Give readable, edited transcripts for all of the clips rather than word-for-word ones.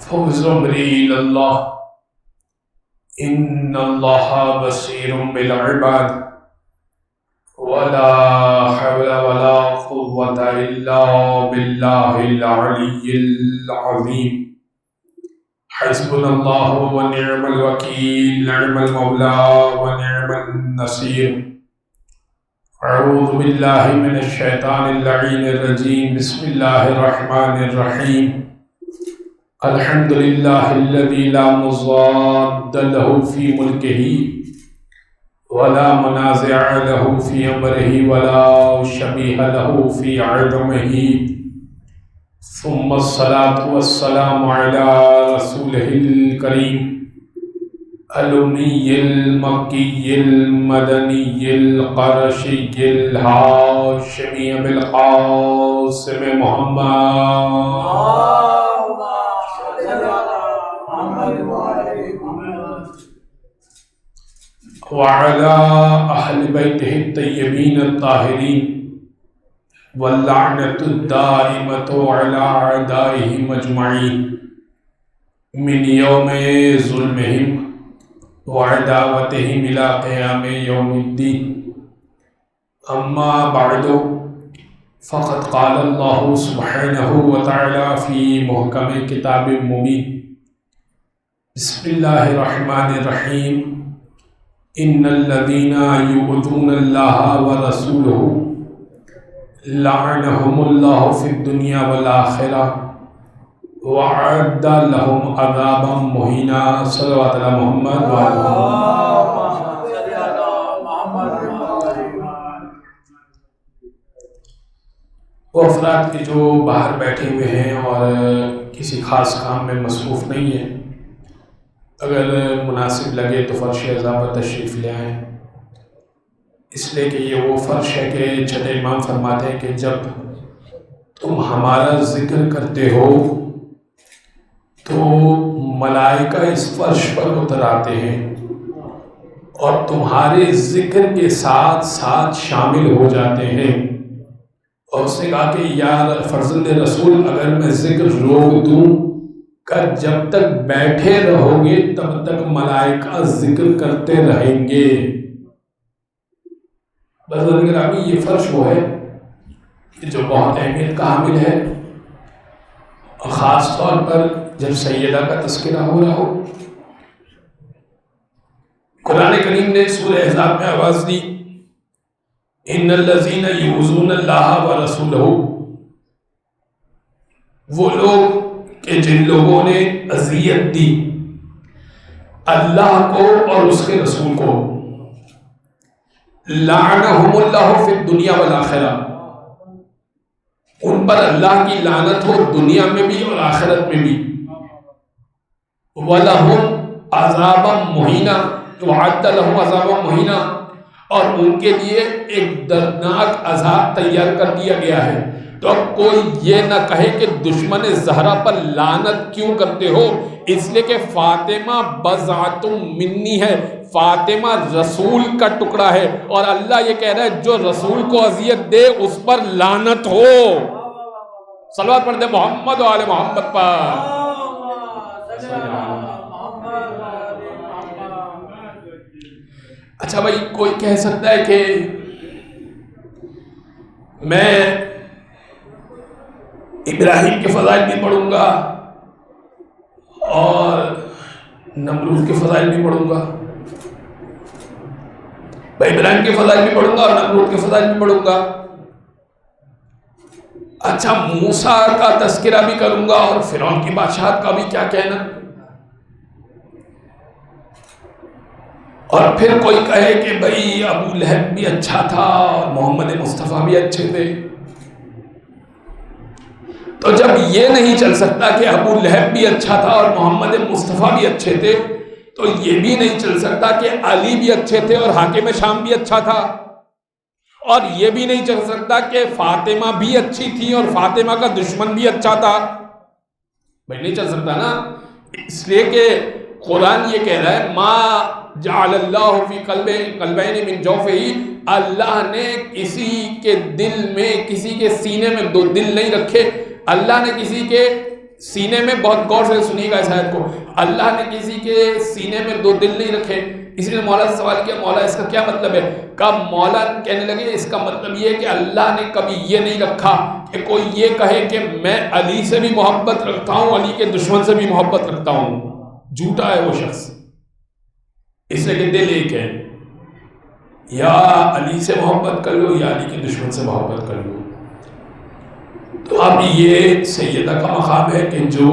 فوز امری إلى الله إن الله بصير بالعباد ولا حول ولا قوة إلا بالله العلي العظيم حسبنا الله ونعم الوكيل نعم المولى ونعم النصير أعوذ بالله من الشيطان اللعين الرجيم بسم الله الرحمن الرحيم الحمد لله الذي لا مضاد له في ملكه ولا منازع له في أمره ولا شبيه له في عظمه ثم الصلاة والسلام على رسوله الكريم الأمي المكي المدني القرشي الهاشمي بالقاسم محمد وعلى أهل بيته الطيبين الطاهرين واللعنة الدائمة على أعدائهم أجمعين من يوم ظلمهم وعداوتهم إلى قيام يوم الدين أما بعد فقد قال الله سبحانه وتعالى في محكم كتاب مبين بسم الله الرحمن الرحيم إن الذين يؤذون الله ورسوله لعنهم الله في الدنيا والآخرة وأعد لهم عذابا مهينا صلوات على محمد وہ افراد کے جو باہر بیٹھے ہوئے ہیں اور کسی خاص کام میں مصروف نہیں ہیں، اگر مناسب لگے تو فرش عزا پر تشریف لے آئیں، اس لیے کہ یہ وہ فرش ہے کہ چھٹے امام فرماتے ہیں کہ جب تم ہمارا ذکر کرتے ہو تو ملائکہ اس فرش پر اتر آتے ہیں اور تمہارے ذکر کے ساتھ ساتھ شامل ہو جاتے ہیں۔ اور اس نے کہا کہ یا فرزند رسول، اگر میں ذکر روک دوں کہ جب تک بیٹھے رہو گے تب تک ملائکہ ذکر کرتے رہیں گے۔ بس گرامی، یہ فرش وہ ہے جو بہت اہمیت کا حامل ہے، اور خاص طور پر جب سیدہ کا تذکرہ ہو رہا ہو۔ قرآن کریم نے سورہ احزاب میں آواز دی، ان الذین یؤذون اللہ ورسولہ، وہ لوگ کہ جن لوگوں نے اذیت دی اللہ کو اور اس کے رسول کو، لعنہم اللہ فی الدنیا والآخرہ، ان پر اللہ کی لعنت ہو دنیا میں بھی اور آخرت میں بھی، وَلَهُمْ عَذَابًا مُهِينًا، وَعَدَّ لَهُمْ عَذَابًا مُهِينًا، اور ان کے لیے ایک دردناک عذاب تیار کر دیا گیا ہے۔ تو اب کوئی یہ نہ کہے کہ دشمن زہرا پر لعنت کیوں کرتے ہو، اس لیے کہ فاطمہ بضعۃ منی ہے، فاطمہ رسول کا ٹکڑا ہے، اور اللہ یہ کہہ رہا ہے جو رسول کو اذیت دے اس پر لعنت ہو۔ صلوات پڑھ دے محمد و آل محمد پر۔ اچھا بھائی، کوئی کہہ سکتا ہے کہ میں ابراہیم کے فضائل بھی پڑھوں گا اور نمرود کے فضائل بھی پڑھوں گا، بھائی ابراہیم کے فضائل بھی پڑھوں گا اور نمرود کے فضائل بھی پڑھوں گا۔ اچھا، موسیٰ کا تذکرہ بھی کروں گا اور فرعون کی بادشاہت کا بھی کیا کہنا؟ اور پھر کوئی کہے کہ بھائی ابو لہب بھی اچھا تھا اور محمد مصطفیٰ بھی اچھے تھے۔ تو جب یہ نہیں چل سکتا کہ ابو لہب بھی اچھا تھا اور محمد مصطفیٰ بھی اچھے تھے، تو یہ بھی نہیں چل سکتا کہ علی بھی اچھے تھے اور حاکم شام بھی اچھا تھا، اور یہ بھی نہیں چل سکتا کہ فاطمہ بھی اچھی تھی اور فاطمہ کا دشمن بھی اچھا تھا۔ بھائی نہیں چل سکتا نا، اس لیے کہ قرآن یہ کہہ رہا ہے ما جعل اللہ فی قلبین من جوفہ، اللہ نے کسی کے دل میں، کسی کے سینے میں دو دل نہیں رکھے، اللہ نے کسی کے سینے میں، بہت غور سے سنیے گا اس آیت کو، اللہ نے کسی کے سینے میں دو دل نہیں رکھے. اسی نے مولا سے سوال کیا مولا اس کا کیا مطلب ہے؟ کہا مولا کہنے لگے اس کا مطلب یہ ہے کہ اللہ نے کبھی یہ نہیں رکھا کہ کوئی یہ کہے کہ میں علی سے بھی محبت رکھتا ہوں، علی کے دشمن سے بھی محبت رکھتا ہوں. جھوٹا ہے وہ شخص، اس لیے کہ دل ایک ہے، یا علی سے محبت کر لو یا علی کے دشمن سے محبت کر لو. تو اب یہ سیدہ کا مقام ہے کہ جو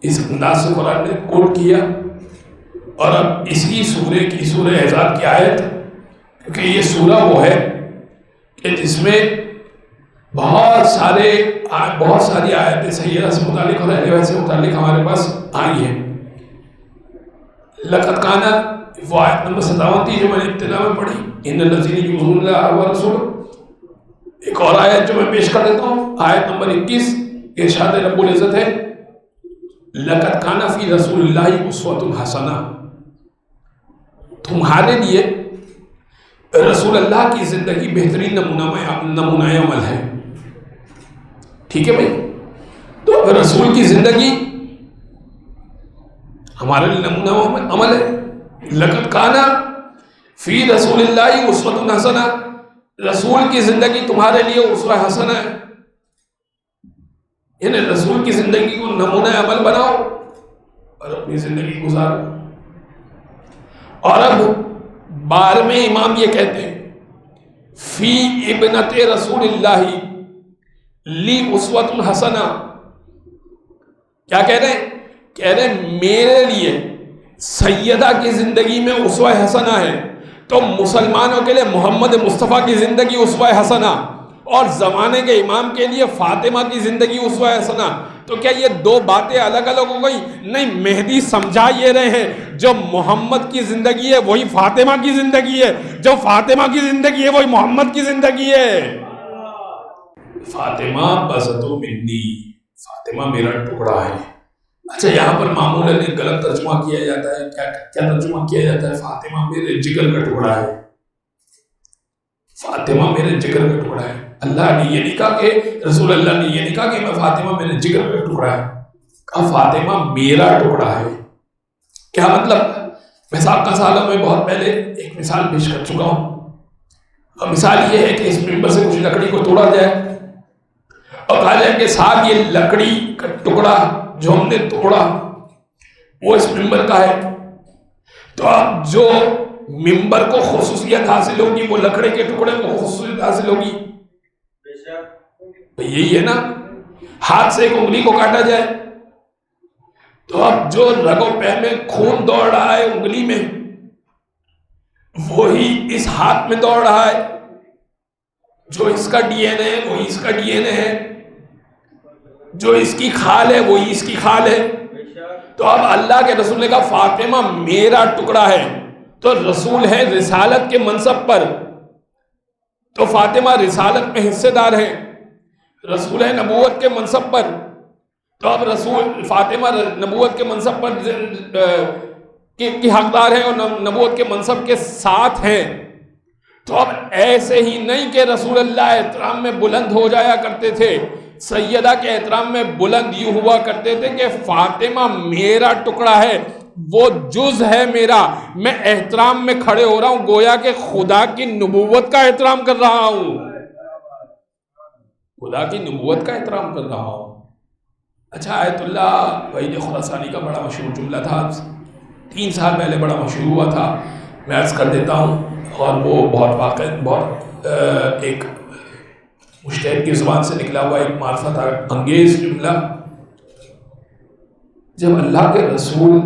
اس انداز سے قرآن نے کوٹ کیا. اور اب اسی سورہ کی، سورہ احزاب کی آیت، کیونکہ یہ سورہ وہ ہے کہ جس میں بہت ساری آیتیں سیدہ سے متعلق اور اہل بیت سے متعلق ہمارے پاس آئی ہیں. لقد کان، وہ آیت نمبر 57 تھی جو میں نے ابتدا میں پڑھی، ان الذین یؤذون اللہ ورسولہ. ایک اور آیت جو میں پیش کر دیتا ہوں، آیت نمبر 21، ارشاد رب العزت ہے لقد کان فی رسول اللہ اسوۃ حسنہ. تمہارے لیے رسول اللہ کی زندگی بہترین نمونہ عمل ہے. ٹھیک ہے بھائی، تو رسول کی زندگی ہمارے لیے نمونہ عمل ہے. لقد کان فی رسول اللہ اسوۃ حسنہ، رسول کی زندگی تمہارے لیے اسوہ حسنہ ہے، یعنی رسول کی زندگی کو نمونہ عمل بناؤ اور اپنی زندگی گزارو. اور اب 12ویں امام یہ کہتے ہیں فی ابنت رسول اللہ لی اسوۃ حسنہ. کیا کہہ رہے ہیں؟ کہہ رہے ہیں میرے لیے سیدہ کی زندگی میں اسوہ حسنہ ہے. تو مسلمانوں کے لیے محمد مصطفیٰ کی زندگی اسوہ حسنہ، اور زمانے کے امام کے لیے فاطمہ کی زندگی اسوہ حسنہ. تو کیا یہ دو باتیں الگ الگ ہو گئی؟ نہیں، مہدی سمجھا یہ رہے ہیں جو محمد کی زندگی ہے وہی فاطمہ کی زندگی ہے، جو فاطمہ کی زندگی ہے وہی محمد کی زندگی ہے. فاطمہ بضعۃ منی، فاطمہ میرا ٹکڑا ہے. اچھا، یہاں پر معمولاً ایک غلط ترجمہ کیا جاتا ہے. کیا ترجمہ کیا جاتا ہے؟ فاطمہ میرے جگر کا ٹکڑا ہے. فاطمہ میرے جگر کا ٹکڑا ہے. اللہ نے یہ نہیں کہا کہ رسول اللہ نے یہ نہیں کہا کہ میں فاطمہ میرے جگر کا ٹکڑا ہے، کہا فاطمہ میرا ٹکڑا ہے. کیا مطلب؟ میں سابقہ سالوں میں بہت پہلے ایک مثال پیش کر چکا ہوں. اور مثال یہ ہے کہ اس ممبر سے کچھ لکڑی کو توڑا جائے اور کہا جائے کہ صاحب یہ لکڑی کا ٹکڑا جو ہم نے توڑا وہ اس ممبر کا ہے. تو اب جو ممبر کو خصوصیت حاصل ہوگی وہ لکڑی کے ٹکڑے کو خصوصیت حاصل ہوگی. یہی ہے نا، ہاتھ سے ایک انگلی کو کاٹا جائے تو اب جو رگ و پے میں خون دوڑ رہا ہے انگلی میں وہی اس ہاتھ میں دوڑ رہا ہے. جو اس کا ڈی این اے ہے وہی اس کا ڈی این اے ہے، جو اس کی کھال ہے وہی اس کی کھال ہے. تو اب اللہ کے رسول نے کہا فاطمہ میرا ٹکڑا ہے. تو رسول ہے رسالت کے منصب پر، تو فاطمہ رسالت میں حصے دار ہے. رسول ہے نبوت کے منصب پر، تو اب رسول فاطمہ نبوت کے منصب پر کی حقدار ہے اور نبوت کے منصب کے ساتھ ہیں. تو اب ایسے ہی نہیں کہ رسول اللہ احترام میں بلند ہو جایا کرتے تھے، سیدہ کے احترام میں بلند یوں ہوا کرتے تھے کہ فاطمہ میرا ٹکڑا ہے، وہ جز ہے میرا. میں احترام میں کھڑے ہو رہا ہوں گویا کہ خدا کی نبوت کا احترام کر رہا ہوں، خدا کی نبوت کا احترام کر رہا ہوں. اچھا، آیت اللہ وحید خراسانی کا بڑا مشہور جملہ تھا، 3 سال پہلے بڑا مشہور ہوا تھا، میں عرض کر دیتا ہوں. اور وہ بہت ایک مجتہد کی زبان سے نکلا ہوا ایک معرفت انگیز جملہ. جب اللہ کے رسول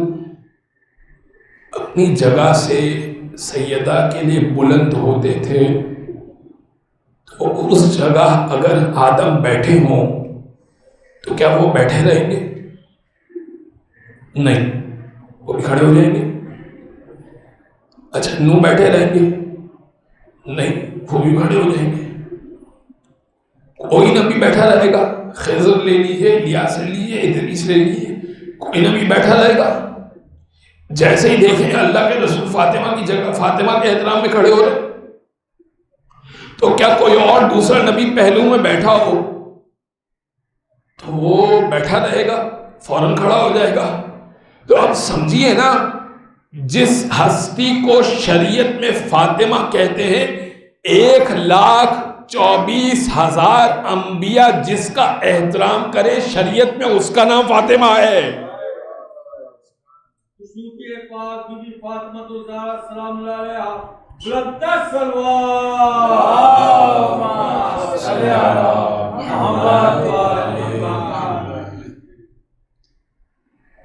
اپنی جگہ سے سیدہ کے لیے بلند ہوتے تھے تو اس جگہ اگر آدم بیٹھے ہوں تو کیا وہ بیٹھے رہیں گے؟ نہیں، وہ بھی کھڑے ہو جائیں گے. اچھا، نو بیٹھے رہیں گے؟ نہیں، وہ بھی کھڑے ہو جائیں گے. کوئی نبی بیٹھا رہے گا، خضر لے لیجیے، الیاس لے لیجیے، ادریس لے لیجیے، کوئی نبی بیٹھا رہے گا. جیسے ہی دیکھیں اللہ کے رسول فاطمہ کی جگہ، فاطمہ کے احترام میں کھڑے ہو رہے، تو کیا کوئی اور دوسرا نبی پہلو میں بیٹھا ہو تو وہ بیٹھا رہے گا، فوراً کھڑا ہو جائے گا. تو اب سمجھیے نا، جس ہستی کو شریعت میں فاطمہ کہتے ہیں، 1,24,000 انبیاء جس کا احترام کرے شریعت میں، اس کا نام فاطمہ ہے.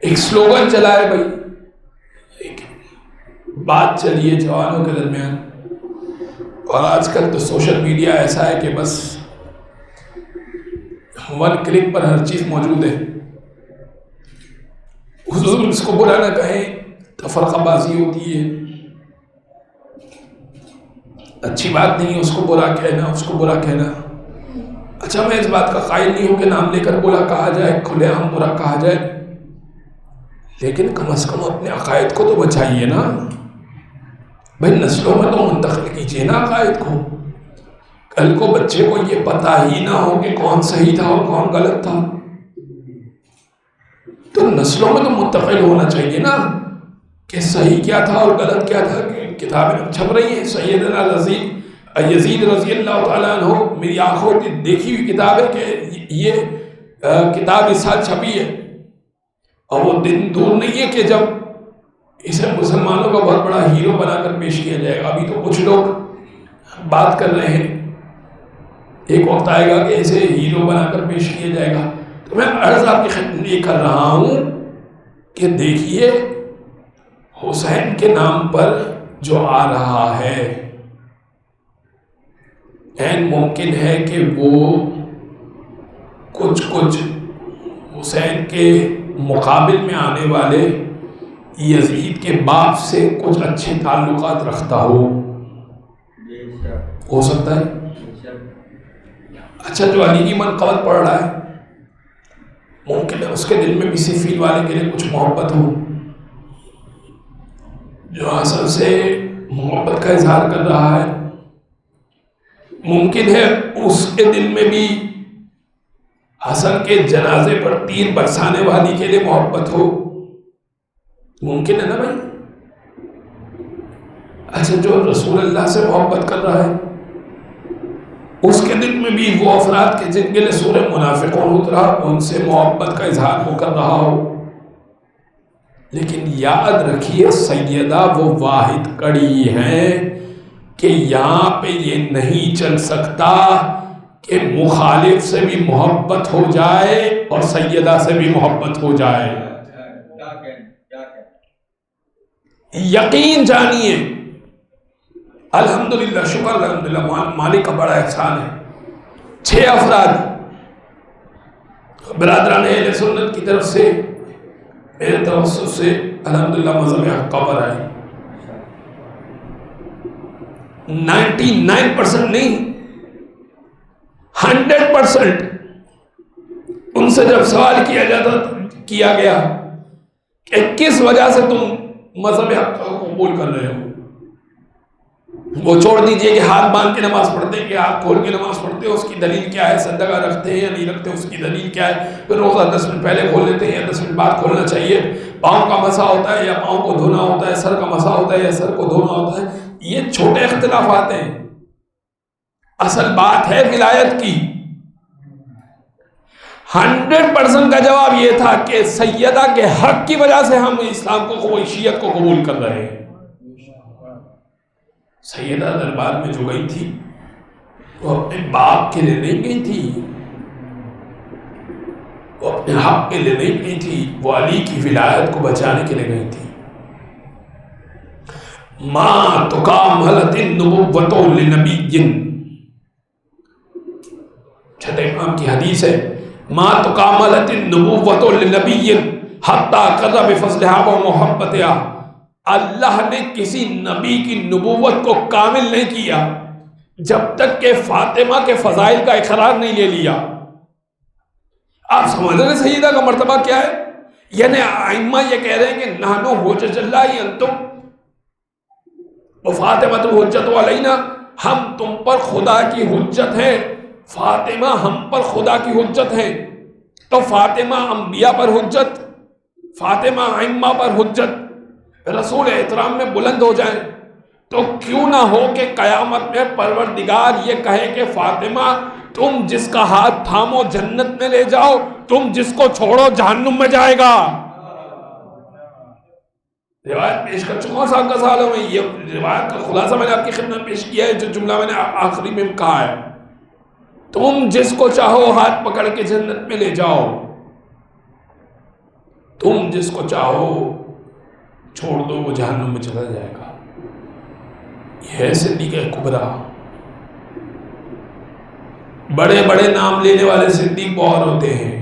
ایک سلوگن چلا ہے بھائی، ایک بات چلی ہے جوانوں کے درمیان، اور آج کل تو سوشل میڈیا ایسا ہے کہ بس 1 کلک پر ہر چیز موجود ہے. حضور اس کو برا نہ کہیں، تفرقہ بازی ہوتی ہے، اچھی بات نہیں ہے اس کو برا کہنا، اس کو برا کہنا. اچھا، میں اس بات کا قائل نہیں ہوں کہ نام لے کر برا کہا جائے، کھلے عام برا کہا جائے، لیکن کم از کم اپنے عقائد کو تو بچائیے نا بھائی. نسلوں میں تو منتقل کیجیے نا عقائد کو. کل کو بچے کو یہ پتہ ہی نہ ہو کہ کون صحیح تھا اور کون غلط تھا، تو نسلوں میں تو منتقل ہونا چاہیے نا کہ صحیح کیا تھا اور غلط کیا تھا. کتابیں چھپ رہی ہیں، سیدنا یزید رضی اللہ تعالیٰ عنہ، میری آنکھوں کی دیکھی ہوئی کتاب ہے کہ یہ کتاب اس سال چھپی ہے، اور وہ دن دور نہیں ہے کہ جب اسے مسلمانوں کا بہت بڑا ہیرو بنا کر پیش کیا جائے گا. ابھی تو کچھ لوگ بات کر رہے ہیں، ایک وقت آئے گا کہ اسے ہیرو بنا کر پیش کیا جائے گا. تو میں عرض آپ کی خدمت یہ کر رہا ہوں کہ دیکھیے، حسین کے نام پر جو آ رہا ہے، این ممکن ہے کہ وہ کچھ حسین کے مقابل میں آنے والے یزید کے باپ سے کچھ اچھے تعلقات رکھتا ہو سکتا ہے. اچھا، جو علی کی منقبت پڑھ رہا ہے، ممکن ہے اس کے دل میں بھی صفین والے کے لیے کچھ محبت ہو. جو حسن سے محبت کا اظہار کر رہا ہے، ممکن ہے اس کے دل میں بھی حسن کے جنازے پر تیر برسانے والی کے لیے محبت ہو. ممکن ہے نا بھائی. اچھا، جو رسول اللہ سے محبت کر رہا ہے، اس کے دل میں بھی وہ افراد کے جن کے لیے سورہ منافقون اترا، ان سے محبت کا اظہار وہ کر رہا ہو. لیکن یاد رکھیے، سیدہ وہ واحد کڑی ہے کہ یہاں پہ یہ نہیں چل سکتا کہ مخالف سے بھی محبت ہو جائے اور سیدہ سے بھی محبت ہو جائے. یقین جانیے، الحمدللہ، شکر الحمدللہ، مالک کا بڑا احسان ہے. 6 افراد برادران اہل سنت کی طرف سے میرے توسط سے الحمدللہ مذہب حق پر آئے. 99% نہیں، 100%. ان سے جب سوال کیا گیا کہ کس وجہ سے تم مذہب حق کو قبول کر رہے ہو، وہ چھوڑ دیجئے کہ ہاتھ باندھ کے نماز پڑھتے ہیں کہ ہاتھ کھول کے نماز پڑھتے ہیں، اس کی دلیل کیا ہے، صدقہ رکھتے ہیں یا نہیں رکھتے، اس کی دلیل کیا ہے، پھر روزہ 10 منٹ پہلے کھول لیتے ہیں یا 10 منٹ بعد کھولنا چاہیے، پاؤں کا مسح ہوتا ہے یا پاؤں کو دھونا ہوتا ہے، سر کا مسح ہوتا ہے یا سر کو دھونا ہوتا ہے. یہ چھوٹے اختلافات ہیں. اصل بات ہے ولایت کی. 100% کا جواب یہ تھا کہ سیدہ کے حق کی وجہ سے ہم اسلام کو، شیعت کو قبول کر رہے ہیں. سیدہ دربار میں جو گئی تھی، وہ اپنے باپ کے لیے نہیں گئی تھی، وہ اپنے حق کے لیے نہیں گئی تھی، وہ علی کی ولایت کو بچانے کے لیے گئی تھی. ما تکاملت النبوۃ لنبی، چھٹے امام کی حدیث ہے، ما تکاملت النبوۃ لنبی حتی قضى بفضلها ومحبتها. اللہ نے کسی نبی کی نبوت کو کامل نہیں کیا جب تک کہ فاطمہ کے فضائل کا اقرار نہیں لے لیا. آپ سمجھ رہے ہیں سیدہ کا مرتبہ کیا ہے؟ یعنی ائمہ یہ کہہ رہے ہیں کہ نحنو حجج اللہ انتم وفاطمۃ الحجۃ علینا، ہم تم پر خدا کی حجت ہیں، فاطمہ ہم پر خدا کی حجت ہے. تو فاطمہ انبیاء پر حجت، فاطمہ ائمہ پر حجت رسول احترام میں بلند ہو جائیں، تو کیوں نہ ہو کہ قیامت میں پروردگار یہ کہے کہ فاطمہ تم جس کا ہاتھ تھامو جنت میں لے جاؤ، تم جس کو چھوڑو جہنم میں جائے گا۔ روایت پیش کر چکا ہوں 7 سالوں میں، یہ روایت کا خلاصہ میں نے آپ کی خدمت پیش کیا ہے، جو جملہ میں نے آخری میں کہا ہے، تم جس کو چاہو ہاتھ پکڑ کے جنت میں لے جاؤ، تم جس کو چاہو چھوڑ دو وہ جہنم میں چلا جائے گا۔ یہ ہے صدیق کبریٰ۔ بڑے بڑے نام لینے والے صدیق بہت ہوتے ہیں،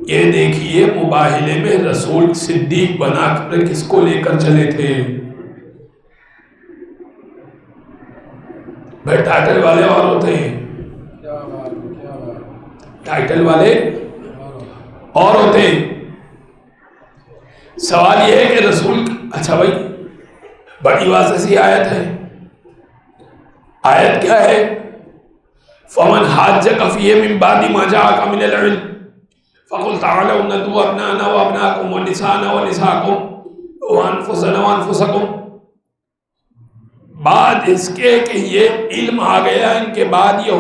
یہ دیکھیے مباہلے میں رسول صدیق بنا کر کس کو لے کر چلے تھے؟ بھائی ٹائٹل والے اور ہوتے ہیں، ٹائٹل والے اور ہوتے ہیں۔ سوال یہ ہے کہ رسول، اچھا بھائی بڑی واضح سی آیت ہے، آیت کیا ہے؟ فَمَنْ حَاجَّكَ فِيهِ مِنْ بَعْدِ مَا جَاءَكَ مِنَ الْعِلْمِ فَقُلْ تَعَالَوْا نَدْعُ أَبْنَاءَنَا وَأَبْنَاءَكُمْ وَنِسَاءَنَا وَنِسَاءَكُمْ وَأَنفُسَنَا وَأَنفُسَكُمْ۔ بعد اس کے کہ یہ علم آ گیا، ان کے بعد یہ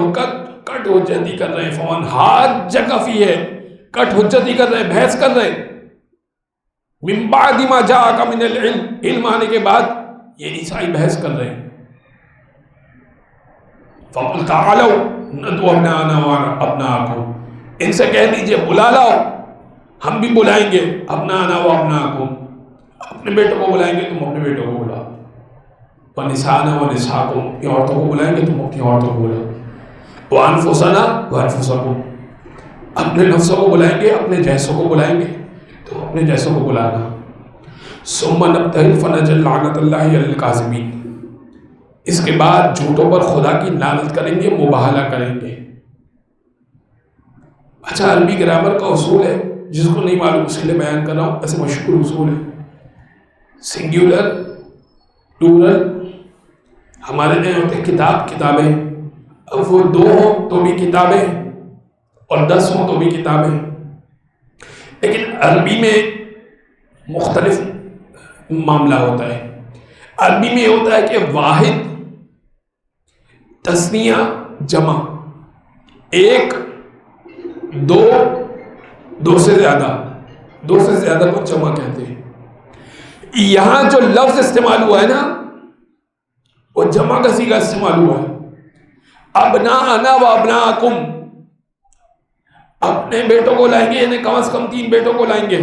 کٹ حجتی کر رہے ہیں، فَمَنْ حَاجَّكَ فِيهِ کٹ حجتی کر رہے ہیں، بحث کر رہے ہیں، من بعد ما جاءك من العلم، علم آنے کے بعد یہ عیسائی بحث کر رہے ہیں۔ فَقُلْ تَعَالَوْا نَدْعُ أَبْنَاءَنَا وَأَبْنَاءَكُمْ، ان سے کہہ دیجئے بلا لاؤ، ہم بھی بلائیں گے، أَبْنَاءَنَا وَأَبْنَاءَكُمْ، اپنے بیٹوں کو بلائیں گے، تم اپنے بیٹوں کو بلاؤ، وَنِسَاءَنَا وَنِسَاءَكُمْ، اپنی عورتوں کو بلائیں گے، تم اپنی عورتوں کو بلاؤ، وَأَنفُسَنَا وَأَنفُسَكُمْ، اپنے نفسوں کو بلائیں گے، اپنے جیسوں کو بلائیں گے، تو اپنے جیسوں کو بلانا۔ ثُمَّ نَبْتَهِلْ فَنَجْعَلْ لَعْنَةَ اللَّهِ عَلَى الْكَاذِبِينَ، اس کے بعد جھوٹوں پر خدا کی لعنت کریں گے، مباہلہ کریں گے۔ اچھا عربی گرامر کا اصول ہے، جس کو نہیں معلوم اس کے لیے بیان کر رہا ہوں، ایسے مشہور اصول ہے، سنگیولر پلورل، ہمارے میں ہوتے کتاب، کتابیں، اب وہ 2 ہوں تو بھی کتابیں اور 10 ہوں تو بھی کتابیں، لیکن عربی میں مختلف معاملہ ہوتا ہے۔ عربی میں ہوتا ہے کہ واحد، تثنیہ، جمع، 1، 2، 2 سے زیادہ، 2 سے زیادہ کو جمع کہتے ہیں۔ یہاں جو لفظ استعمال ہوا ہے نا، وہ جمع کا صیغہ استعمال ہوا ہے، ابناءنا و ابناءکم، اپنے بیٹوں کو لائیں گے، یعنی کم از کم 3 بیٹوں کو لائیں گے،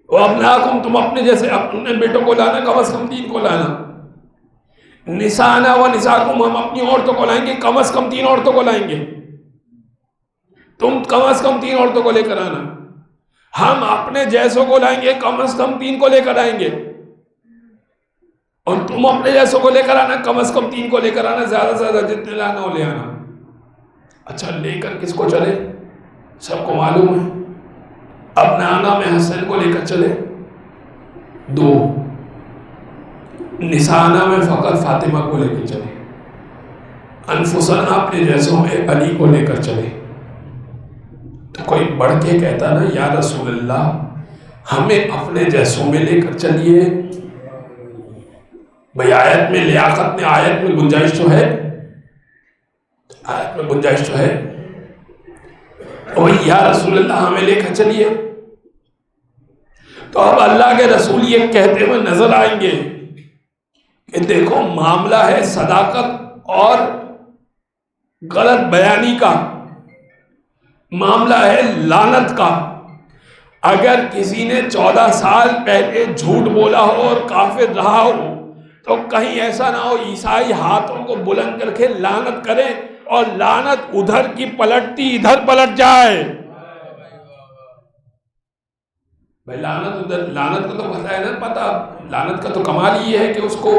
وَأَبْنَاءَكُمْ، تم اپنے جیسے اپنے بیٹوں کو لانا، کم از کم 3 کو لانا، نساءنا وَنِسَاءَكُمْ، ہم اپنی عورتوں کو لائیں گے، کم از کم 3 عورتوں کو لائیں گے، تم کم از کم 3 عورتوں کو لے کر آنا، ہم اپنے جیسوں کو لائیں گے، کم از کم 3 کو لے کر آئیں گے، اور تم اپنے جیسوں کو لے کر آنا، کم از کم 3 کو لے کر آنا، زیادہ سے زیادہ جتنے لانا ہو لے آنا۔ اچھا لے کر کس کو چلے؟ سب کو معلوم ہے، ابنانا میں حسن کو لے کر چلے 2، نسانا میں فقط فاطمہ کو لے کر چلے، انفسنا اپنے جیسوں میں علی کو لے کر چلے۔ تو کوئی بڑھ کے کہتا نا یا رسول اللہ ہمیں اپنے جیسوں میں لے کر چلیے، بھئی آیت میں لیاقت میں، آیت میں گنجائش تو ہے، آیت میں گنجائش تو ہے، اور یا رسول اللہ ہمیں لے کر چلیے۔ تو اب اللہ کے رسول یہ کہتے ہوئے نظر آئیں گے کہ دیکھو معاملہ ہے صداقت اور غلط بیانی کا، معاملہ ہے لعنت کا۔ اگر کسی نے 14 سال پہلے جھوٹ بولا ہو اور کافر رہا ہو تو کہیں ایسا نہ ہو عیسائی ہاتھوں کو بلند کر کے لعنت کرے اور لعنت ادھر کی پلٹتی ادھر پلٹ جائے۔ بھائی لعنت ادھر، لعنت کو تو پتہ ہے نا، پتہ، لعنت کا تو کمال یہ ہے کہ اس کو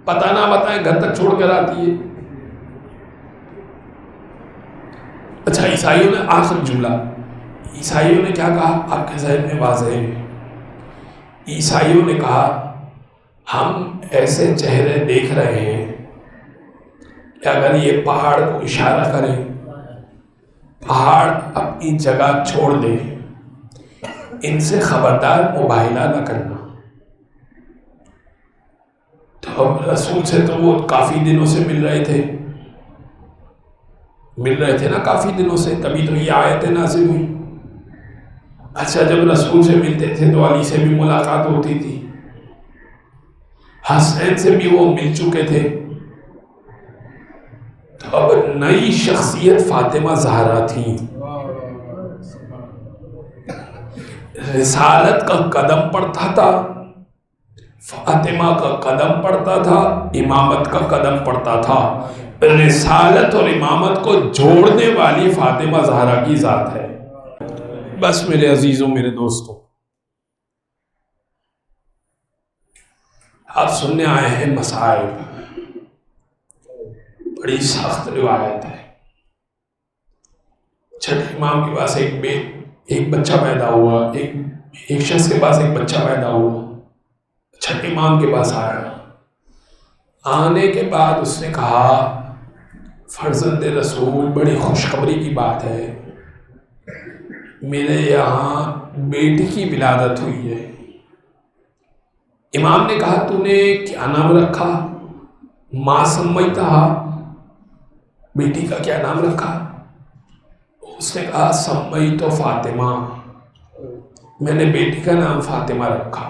پتہ نہ بتائیں گھر تک چھوڑ کر آتی ہے۔ اچھا عیسائیوں نے آخر جملہ، عیسائیوں نے کیا کہا آپ کے ذہن میں واضح ہے؟ عیسائیوں نے کہا ہم ایسے چہرے دیکھ رہے ہیں کہ اگر یہ پہاڑ کو اشارہ کریں پہاڑ اپنی جگہ چھوڑ دے، ان سے خبردار مباہلہ نہ کرنا۔ تو رسول سے تو وہ کافی دنوں سے مل رہے تھے نا کافی دنوں سے، تبھی تو یہ آیتیں نازل ہوئی۔ اچھا، جب رسول سے ملتے تھے تو علی سے بھی ملاقات ہوتی تھی، حسین سے بھی وہ مل چکے تھے، تو اب نئی شخصیت فاطمہ زہرا تھی۔ رسالت کا قدم پڑتا تھا، فاطمہ کا قدم پڑتا تھا، امامت کا قدم پڑتا تھا۔ رسالت اور امامت کو جوڑنے والی فاطمہ زہرا کی ذات ہے۔ بس میرے عزیزوں، میرے دوستوں، آپ سننے آئے ہیں مصائب، بڑی سخت روایت ہے۔ چھٹے امام کے پاس ایک بچہ پیدا ہوا، ایک شخص کے پاس ایک بچہ پیدا ہوا، چھٹے امام کے پاس آیا۔ آنے کے بعد اس نے کہا، فرزند رسول، بڑی خوشخبری کی بات ہے، میرے یہاں بیٹی کی ولادت ہوئی ہے۔ امام نے کہا، تو نے کیا نام رکھا؟ ماں سمیتہ، بیٹی کا کیا نام رکھا؟ اس نے کہا، سمیت فاطمہ، میں نے بیٹی کا نام فاطمہ رکھا۔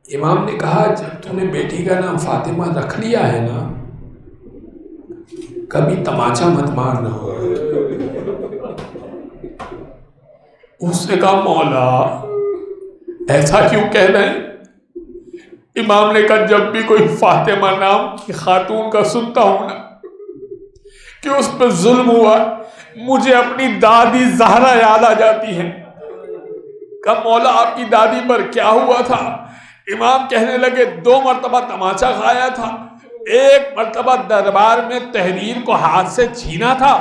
امام نے کہا، جب تو نے بیٹی کا نام فاطمہ رکھ لیا ہے نا، کبھی تماچا مت مارنا۔ اس نے کہا، مولا ایسا کیوں کہہ رہے ہیں؟ امام نے کہا، جب بھی کوئی فاطمہ نام کی خاتون کا سنتا ہوں نا کہ اس پہ ظلم ہوا، مجھے اپنی دادی زہرا یاد آ جاتی ہے۔ کہا، مولا آپ کی دادی پر کیا ہوا تھا؟ امام کہنے لگے، 2 مرتبہ تماچا کھایا تھا، ایک مرتبہ دربار میں تحریر کو ہاتھ سے چھینا تھا،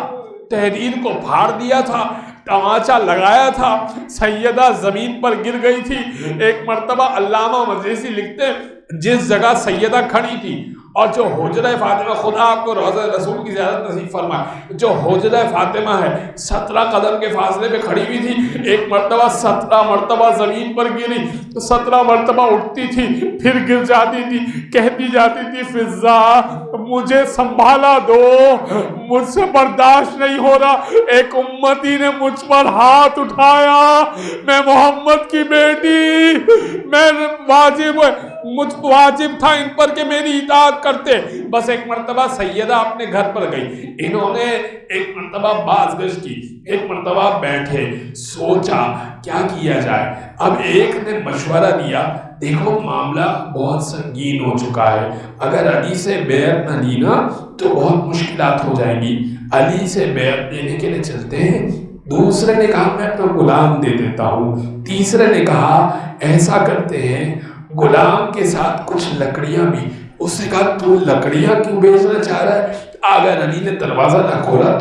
تحریر کو پھاڑ دیا تھا، تماچا لگایا تھا، سیدہ زمین پر گر گئی تھی۔ ایک مرتبہ علامہ مجلسی لکھتے ہیں، جس جگہ سیدہ کھڑی تھی اور جو حجرہ فاطمہ، خدا آپ کو روضہ رسول کی زیارت نصیب فرمائے، جو حجرہ فاطمہ ہے 17 قدم کے فاصلے پہ کھڑی ہوئی تھی، ایک مرتبہ 17 مرتبہ زمین پر گری، 17 مرتبہ اٹھتی تھی، پھر گر جاتی تھی، کہتی جاتی تھی، فضا مجھے سنبھالا دو، مجھ سے برداشت نہیں ہو رہا، ایک امتی نے مجھ پر ہاتھ اٹھایا، میں محمد کی بیٹی، میں واجب تھا ان پر کہ میری اطاعت کرتے۔ بس ایک مرتبہ سیدہ اپنے گھر پر گئی، انہوں نے ایک مرتبہ باز گشت کی، ایک مرتبہ بیٹھے، سوچا کیا کیا جائے۔ اب ایک نے مشورہ دیا، دیکھو معاملہ بہت سنگین ہو چکا ہے، اگر علی سے بیعت نہ لی نا تو بہت مشکلات ہو جائیں گی، علی سے بیعت دینے کے لیے چلتے ہیں۔ دوسرے نے کہا، میں اپنا غلام دے دیتا ہوں۔ تیسرے نے کہا، ایسا کرتے ہیں، غلام کے ساتھ کچھ لکڑیاں بھی۔ اس نے کہا، تو لکڑیاں کیوں بیچنا چاہ رہا ہے؟ اگر علی نے دروازہ نہ کھولا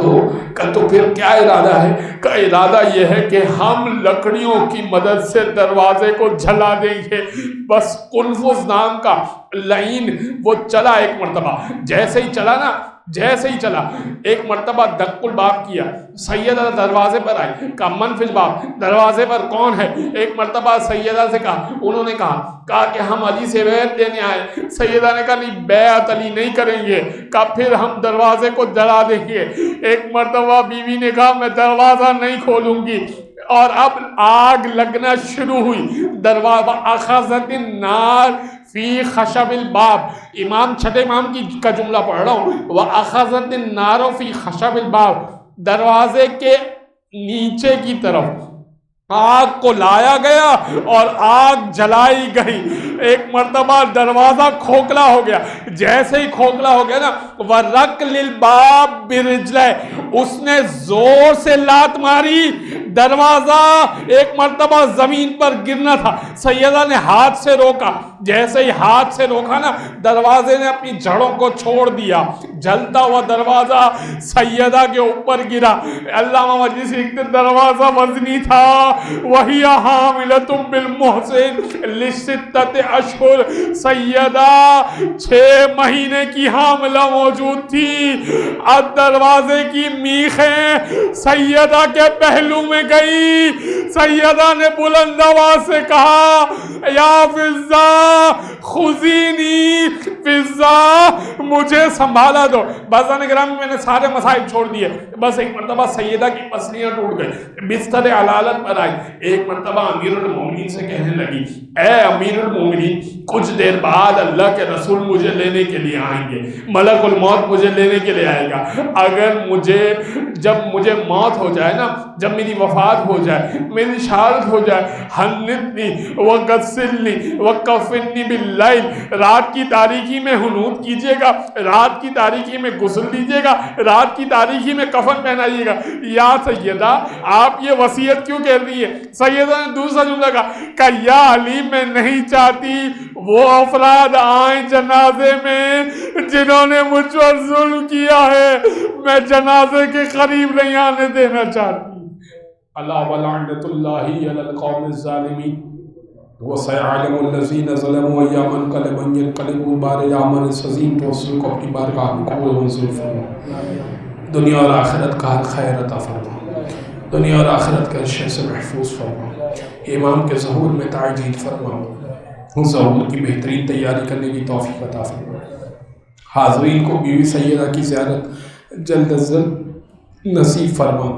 تو پھر کیا ارادہ ہے؟ کا ارادہ یہ ہے کہ ہم لکڑیوں کی مدد سے دروازے کو جلا دیں گے۔ بس قنفذ نام کا لعین وہ چلا ایک مرتبہ، جیسے ہی چلا ایک مرتبہ دق الباب کیا، سیدہ دروازے پر آئی، کہا، من فی الباب، دروازے پر کون ہے؟ ایک مرتبہ سیدہ سے کہا، انہوں نے کہا کہ ہم علی سے بیعت لینے آئے۔ سیدہ نے کہا، نہیں، بیعت علی نہیں کریں گے۔ کہا، پھر ہم دروازے کو جلا دیں گے۔ ایک مرتبہ بیوی نے کہا، میں دروازہ نہیں کھولوں گی، اور اب آگ لگنا شروع ہوئی۔ دروازہ اخذت النار فی خشب الباب، امام چھٹے امام کا جملہ پڑھ رہا ہوں، وَأَخَذَتِ النَّارُ فِي خَشَبِ الْبَابِ، دروازے کے نیچے کی طرف آگ کو لایا گیا اور آگ جلائی گئی۔ ایک مرتبہ دروازہ کھوکھلا ہو گیا، جیسے ہی کھوکھلا ہو گیا نا، وَرَقْلِ الْبَابِ بِرِجْلَيْهِ، اس نے زور سے لات ماری، دروازہ ایک مرتبہ زمین پر گرنا تھا، سیدہ نے ہاتھ سے روکا، جیسے ہی ہاتھ سے روکا نا دروازے نے اپنی جڑوں کو چھوڑ دیا، جلتا ہوا دروازہ سیدہ کے اوپر گرا۔ علامہ مجلسی لکھتے دروازہ وزنی تھا، وہی حاملۃ بالمحسن لستۃ اشہر، سیدہ 6 مہینے کی حاملہ موجود تھی۔ اب دروازے کی میخیں سیدہ کے پہلو میں گئی، سیدہ نے بلند آواز سے کہا یا فضہ خذینی، فضہ مجھے سنبھالا دو۔ بازان گرامی میں نے سارے مسائل چھوڑ دیے، بس ایک مرتبہ سیدہ کی پسلیاں ٹوٹ گئی، بستر علالت پر آئی۔ ایک مرتبہ امیر المومنین سے کہنے لگی اے امیر المومنین، کچھ دیر بعد اللہ کے رسول مجھے لینے کے لیے آئیں گے، ملک الموت مجھے لینے کے لیے آئے گا، اگر جب مجھے موت ہو جائے نا، جب میری وفات ہو جائے، میری شہادت ہو جائے، حنتنی وغسلنی وکفنی باللیل، رات کی تاریکی میں حنوط کیجئے گا، رات کی تاریکی میں غسل دیجئے گا، رات کی تاریکی میں کفن پہنائیے گا۔ یا سیدہ آپ یہ وصیت کیوں کہہ رہی ہے؟ سیدہ نے دوسرا جملہ کہا یا علی میں نہیں چاہتی وہ افراد آئیں جنازے میں جنہوں نے مجھ پر ظلم کیا ہے، میں جنازے کے قریب نہیں آنے دینا چاہتی۔ اللہ ولعنت اللہ علی القوم الظالمین وسيعلم الذين ظلموا أيّ منقلب ينقلبون بار یامن سزین رسول کو اپنی بارگاہ میں قبول منظور فرما، دنیا اور آخرت کا ہر خیر عطا فرما، دنیا اور آخرت کے شر سے محفوظ فرما، امام کے ظہور میں تعجیل فرما، ظہور کی بہترین تیاری کرنے کی توفیق عطا فرما۔ حاضرین کو بیوی سیدہ کی زیارت جلد از جلد نصیب فرما۔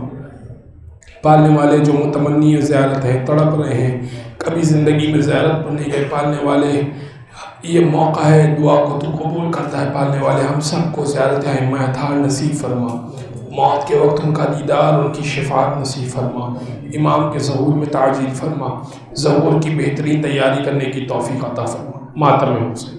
پالنے والے جو متمنی زیارت ہے، تڑپ رہے ہیں، کبھی زندگی میں زیارت پر نہیں گئے، پالنے والے یہ موقع ہے، دعا کو تو قبول کرتا ہے، پالنے والے ہم سب کو زیارت ائمہ اطہار نصیب فرما، موت کے وقت ان کا دیدار، ان کی شفاعت نصیب فرما، امام کے ظہور میں تعجیل فرما، ظہور کی بہترین تیاری کرنے کی توفیق عطا فرما۔ ماتم حسین